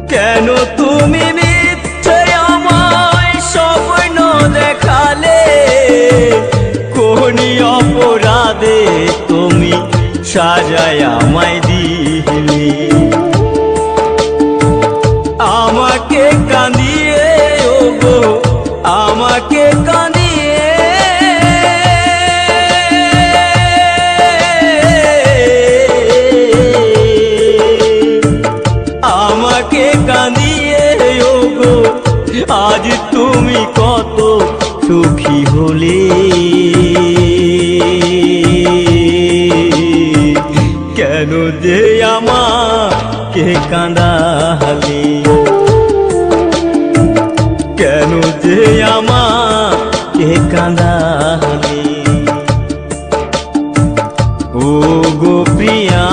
কেন তুমি মিথ্যে আমায় স্বপ্ন দেখালে? কোনি অপরাধে তুমি সাজায় আমায় দিলে? আমাকে কাঁদিয়ে ওগো আমাকে কাঁদিয়ে আমাকে কাঁদিয়ে ওগো আজ তুমি কত সুখী হলে? কেন যে আমাকে কাঁদালে? কেন যে আমাকে কাঁদালে? ও গো প্রিয়া